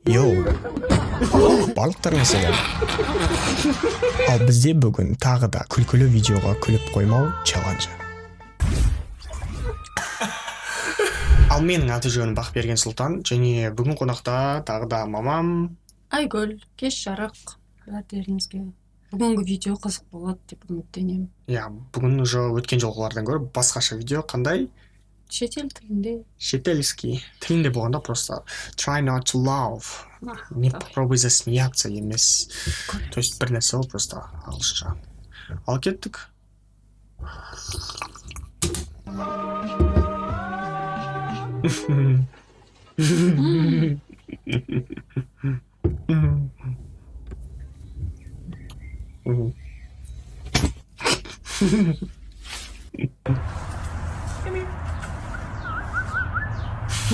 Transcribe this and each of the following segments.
Йоу, балықтар мәселен. Ал бізде бүгін тағы да күлкілі видеоға күліп қоймау челленджі. Ал менің аты жөнім Бақберген Сұлтан, және бүгін қонақта тағы да мамам Айгүл, кеш жарық бәртеріңізге. Бүгінгі видео қызық болады деп үміттенемін. Я, бүгін уже өткен жолғылардан гөрі басқаша видео қандай? Шетел тілінде. Шетелский тілінде болғанда просто try not to laugh. Не попробуй засмеяться емес. То есть бір нәрсе ол просто ағылшынша. Ал кеттік. Nu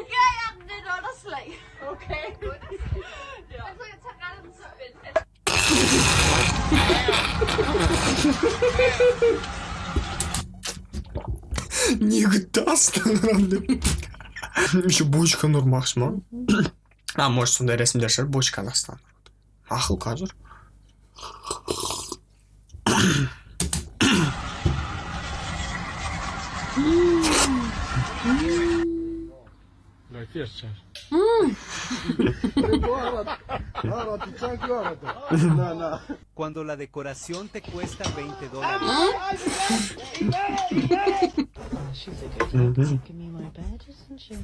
gør jeg den lidt underslag. Okay. Ja. Altså, jeg tager rettet så Не астан еще бочканы ұрмақшымын. Может сондай рәсімдер шығар, бочканы астан. Ақыл қазір. Cuando la decoración te cuesta $20. She's a good girl. Give me my badge, isn't she?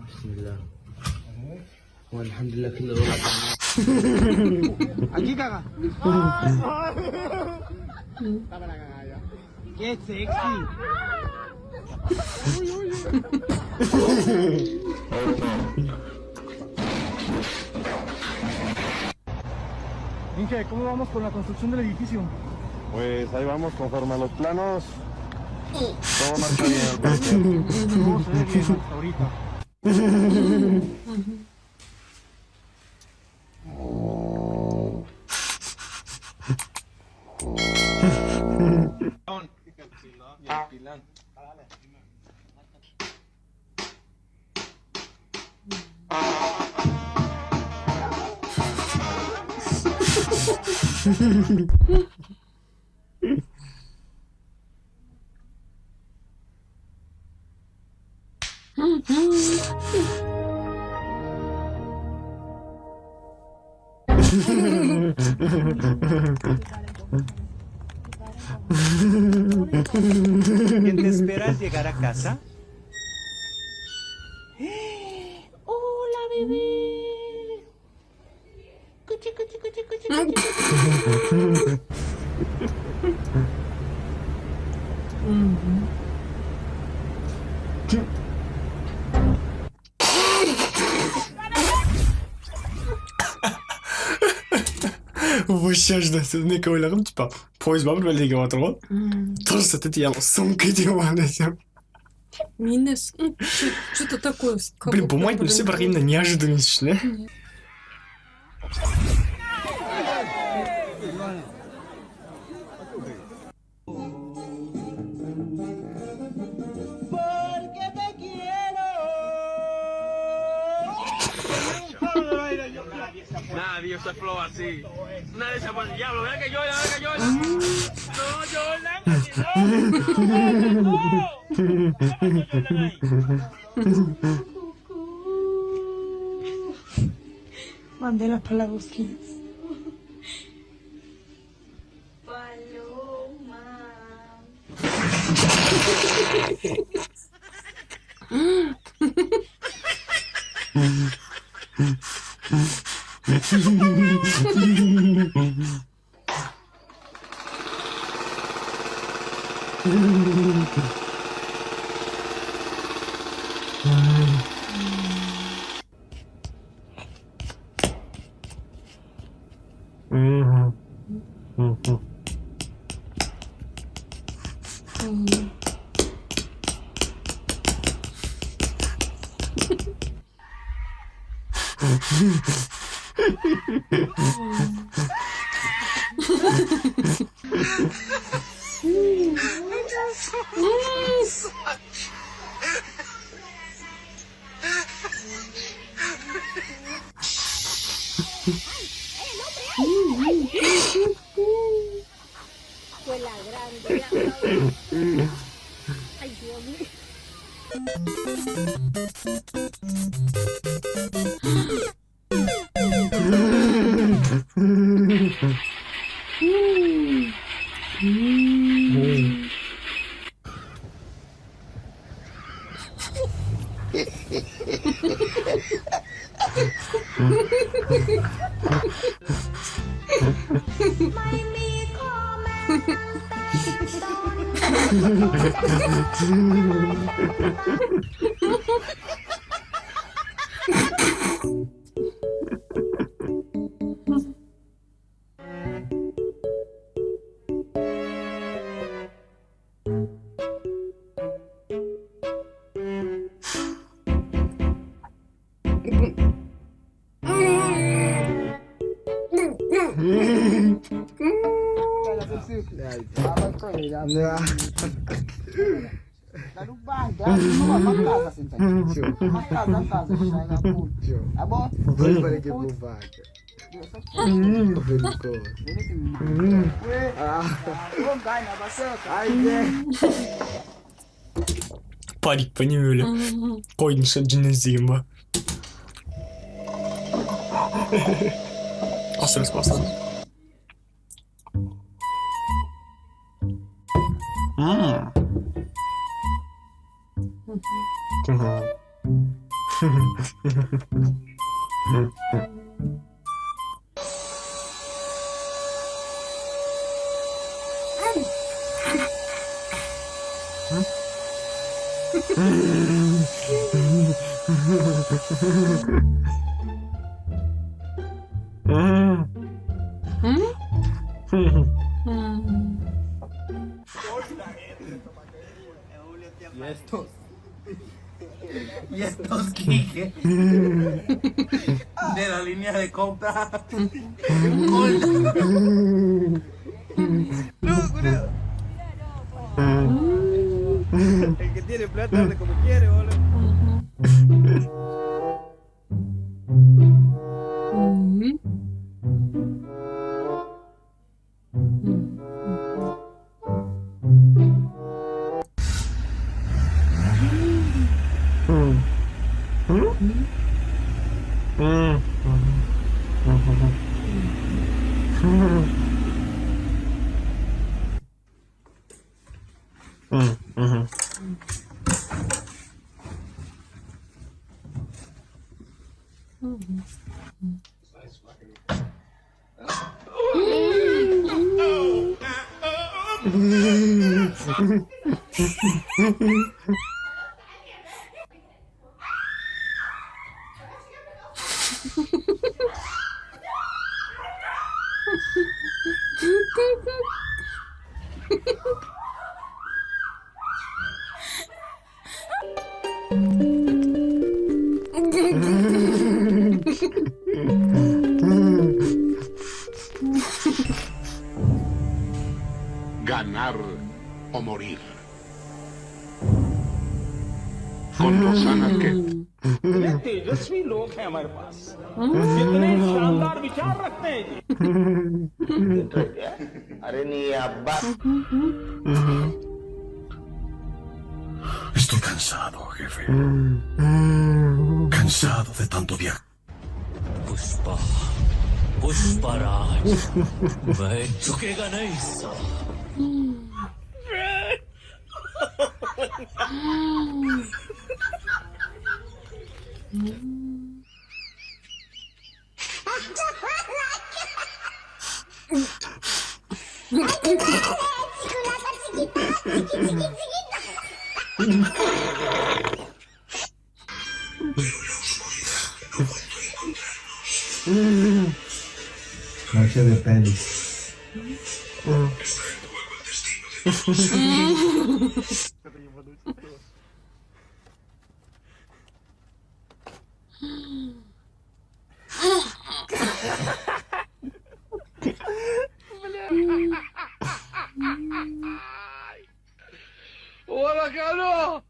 بسم الله والحمد لله كل رب حقيقة Qué sexy. Inge, ¿cómo vamos con la construcción del edificio? Pues ahí vamos conforme a los planos. Todo marcha bien al parecer. Todo se ve bien hasta ahorita. ¿Quién te espera al llegar a casa? Hola, bebé. Cuchi, cuchi, cuchi, cuchi, cuchi. Вообще неке ойлағым, типа, пойыз ба бір бәле келіп жатыр ғой. Дұрыс айтады, я сумка деп ойласам. Мені что-то такое. Блин, болмайтын нәрсе, бірақ именно неожиданность үшін, иә? Nadie se flow así. Nadie se pone diablo. Vea que llora, vea que llora. No, Jordan. Mandé las palabras. Paloma. Panik beni böyle. Koydun sözcüğünü izleyeyim bak. Asırız basın. Y estos Quique de la línea de compra. El que tiene plata anda como quiere, boludo. Ganar o morir. Con Rosanna Arquette. इतने तेजस्वी लोग हैं हमारे पास, कितने शानदार विचार रखते हैं जी। अरे नहीं अब्बा। Estoy cansado, jefe. Cansado de tanto viajar. Pushpa पुष्पराज वह झुकेगा नहीं साला। Noche de pelis. ¡Hola, cabrón!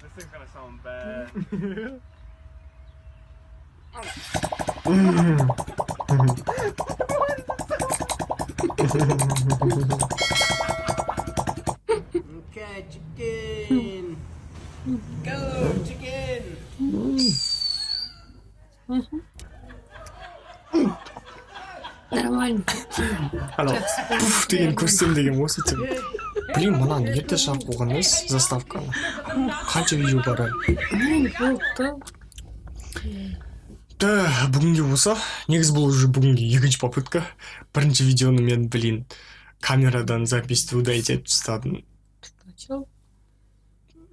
This thing's gonna sound bad. Okay, chicken. Go, chicken. Нормально. анау пуф деген көрсем деген осы тем. Блин, мынаны ерте шығарып қойған емес заставканы. Қанша видео бар әлі. Болды. Бүгінге осы. Негізі бұл уже бүгінге екінші попытка. Бірінші видеоны мен, блин, камерадан записьті удалить етіп тастадым.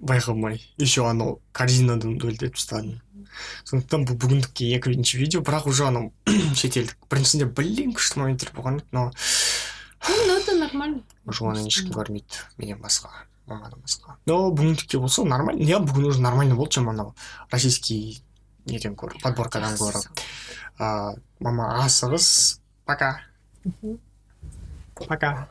Байқамай. Еще анау корзинадан удалить етіп тастадым. Сондықтан бұл бүгіндікке екінші видео, бірақ уже анау шетелдік. Біріншісінде, блин, күшті моменттер болған еді, но Ну, это нормально. уже оны ешкім көрмейді, менен басқа, мамадан басқа. Но бүгіндікке болса нормально. Не, бүгін уже нормально болды, чем анау российский неден көріп, подборкадан көріп. Мама асығыс. Пока. Пока.